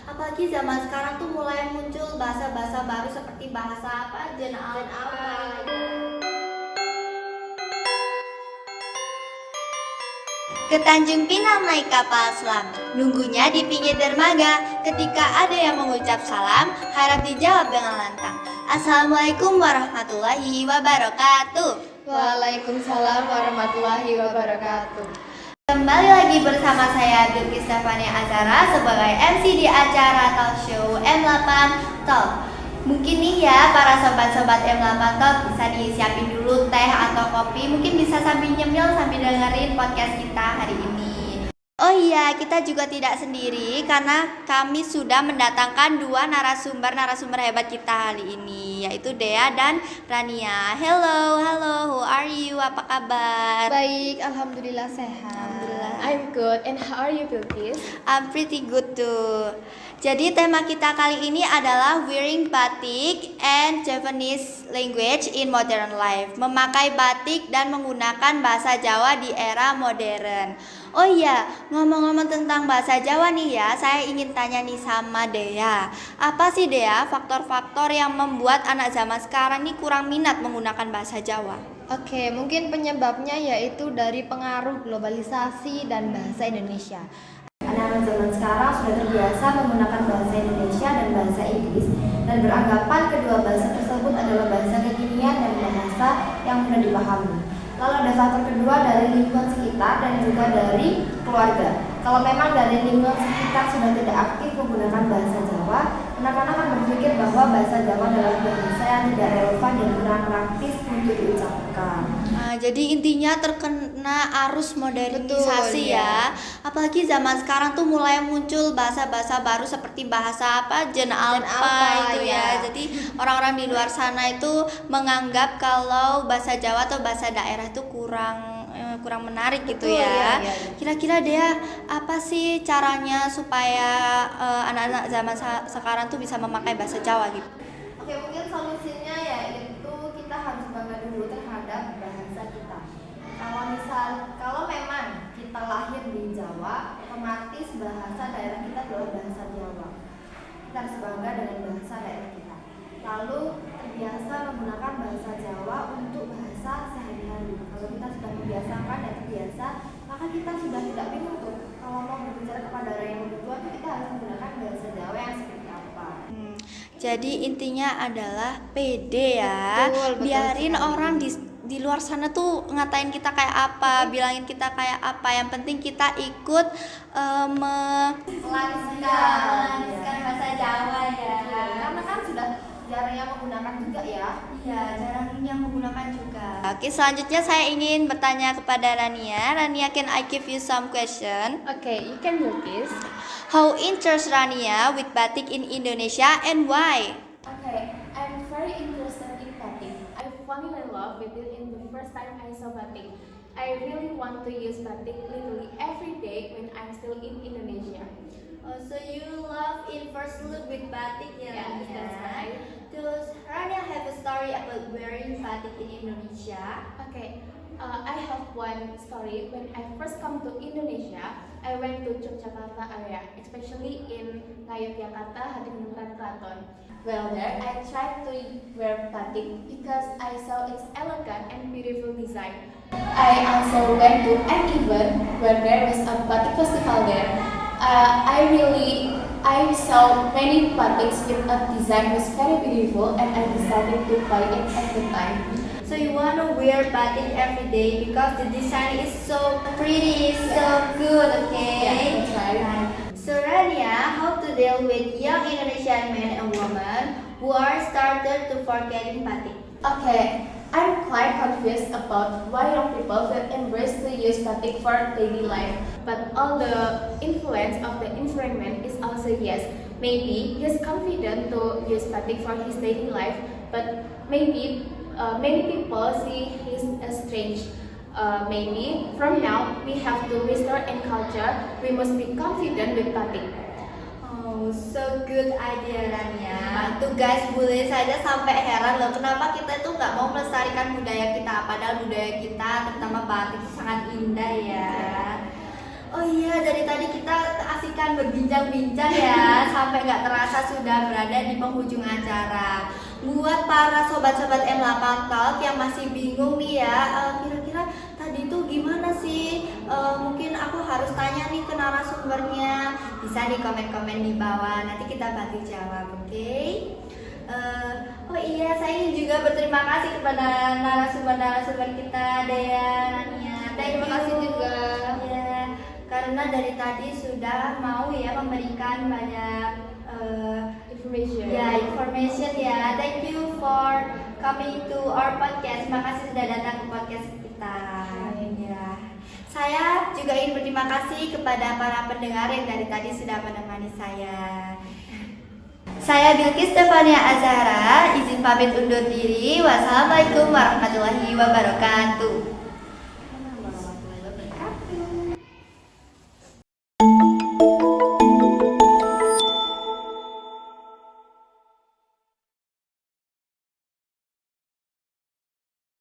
Apalagi zaman sekarang tuh mulai muncul bahasa-bahasa baru seperti bahasa apa, jen apa. Ke Tanjung Pinang naik kapal selam, nunggunya di pinggir dermaga. Ketika ada yang mengucap salam, harap dijawab dengan lantang. Assalamualaikum warahmatullahi wabarakatuh. Waalaikumsalam warahmatullahi wabarakatuh. Kembali lagi bersama saya Bilqis Stefania Azara sebagai MC di acara talk show M8 Talk. Mungkin nih ya para sobat-sobat M8 Talk bisa disiapin dulu teh atau kopi, mungkin bisa sambil nyemil sambil dengerin podcast kita hari ini. Oh iya, kita juga tidak sendiri karena kami sudah mendatangkan dua narasumber hebat kita hari ini, yaitu Dea dan Rania. Hello, who are you? Apa kabar? Baik, alhamdulillah sehat. Alhamdulillah. I'm good. And how are you, Bilqis? I'm pretty good too. Jadi tema kita kali ini adalah wearing batik and Javanese language in modern life. Memakai batik dan menggunakan bahasa Jawa di era modern. Oh iya, ngomong-ngomong tentang bahasa Jawa nih ya, saya ingin tanya nih sama Dea. Apa sih Dea faktor-faktor yang membuat anak zaman sekarang nih kurang minat menggunakan bahasa Jawa? Oke, mungkin penyebabnya yaitu dari pengaruh globalisasi dan bahasa Indonesia. Anak-anak zaman sekarang sudah terbiasa menggunakan bahasa Indonesia dan bahasa Inggris dan beranggapan kedua bahasa tersebut adalah bahasa kekinian dan bahasa yang mudah dipahami. Lalu ada faktor kedua dari lingkungan sekitar dan juga dari keluarga. Kalau memang dari lingkungan sekitar sudah tidak aktif menggunakan bahasa Jawa, anak-anak akan berpikir bahwa bahasa Jawa adalah bahasa yang tidak relevan dan kurang praktis untuk diucapkan. Nah, jadi intinya terkena arus modernisasi. Betul, ya. Apalagi zaman sekarang tuh mulai muncul bahasa-bahasa baru seperti bahasa apa, jen apa itu ya. Jadi orang-orang di luar sana itu menganggap kalau bahasa Jawa atau bahasa daerah itu kurang menarik gitu. Betul, ya. iya. Kira-kira Dea, apa sih caranya supaya anak-anak zaman sekarang tuh bisa memakai bahasa Jawa gitu? Oke, mungkin solusinya yaitu kita harus bangga dulu terhadap bahasa kita. Kalau memang kita lahir di Jawa, otomatis bahasa daerah kita adalah bahasa Jawa. Kita harus bangga dengan bahasa daerah kita. Lalu terbiasa menggunakan bahasa Jawa untuk bahasa sehari-hari. Kalau kita sudah membiasakan dan terbiasa, maka kita sudah tidak bingung tuh kalau mau berbicara kepada orang yang lebih tua tuh kita harus menggunakan bahasa Jawa yang seperti apa. Jadi intinya adalah pede ya. Betul Biarin sekali. orang di luar sana tuh ngatain kita kayak apa, bilangin kita kayak apa. Yang penting kita ikut melanjutkan bahasa Jawa ya. Karena kan sudah jarang yang menggunakan juga ya. Iya, jarang yang menggunakan juga. Oke, selanjutnya saya ingin bertanya kepada Rania. Rania, can I give you some question? Okay, you can Bilqis. How interested Rania with batik in Indonesia and why? Okay, I'm very interested in batik. I fell in love with it in the first time I saw batik. I really want to use batik literally every day when I'm still in Indonesia. Oh, so you love in first look with batik ya? Yes, Rania? that's right. Does Rania have a story about wearing batik in Indonesia? Okay, I have one story. When I first come to Indonesia, I went to Yogyakarta area, especially in Yogyakarta, Hadiningrat Kraton. Well, there I tried to wear batik because I saw its elegant and beautiful design. I also went to an event where there was a batik festival there. I saw many batiks with a design was very beautiful, and I decided to buy it at the time. So you wanna wear batik every day because the design is so pretty, so good, okay? Yeah, that's right. So Rania, how to deal with young Indonesian men and women who are started to forgetting batik? Okay, I'm quite confused about why young people will embrace to use batik for daily life. But all the influence of the environment is also yes. Maybe he's confident to use batik for his daily life, but maybe many people see him as strange. Maybe from now we have to restore and culture. We must be confident with batik. Oh, so good idea Rania. Tuh guys, boleh saja sampai heran loh kenapa kita itu nggak mau melestarikan budaya kita, padahal budaya kita terutama batik itu sangat indah ya. Oh iya, dari tadi kita keasikan berbincang-bincang ya sampai nggak terasa sudah berada di penghujung acara. Buat para sobat-sobat M8 Talk yang masih bingung nih ya, kira-kira tadi tuh gimana sih? Mungkin aku harus tanya nih ke narasumbernya. Bisa di komen-komen di bawah, nanti kita bantu jawab, oke? Oh iya, saya ingin juga berterima kasih kepada narasumber-narasumber kita, Dea, Nania. Terima kasih juga. Ya, karena dari tadi sudah mau ya memberikan banyak information ya. Thank you for coming to our podcast. Makasih sudah datang ke podcast kita. Ya. Saya juga ingin berterima kasih kepada para pendengar yang dari tadi sudah menemani saya. Saya Bilqis Stefania Azhara, izin pamit undur diri. Wassalamualaikum warahmatullahi wabarakatuh.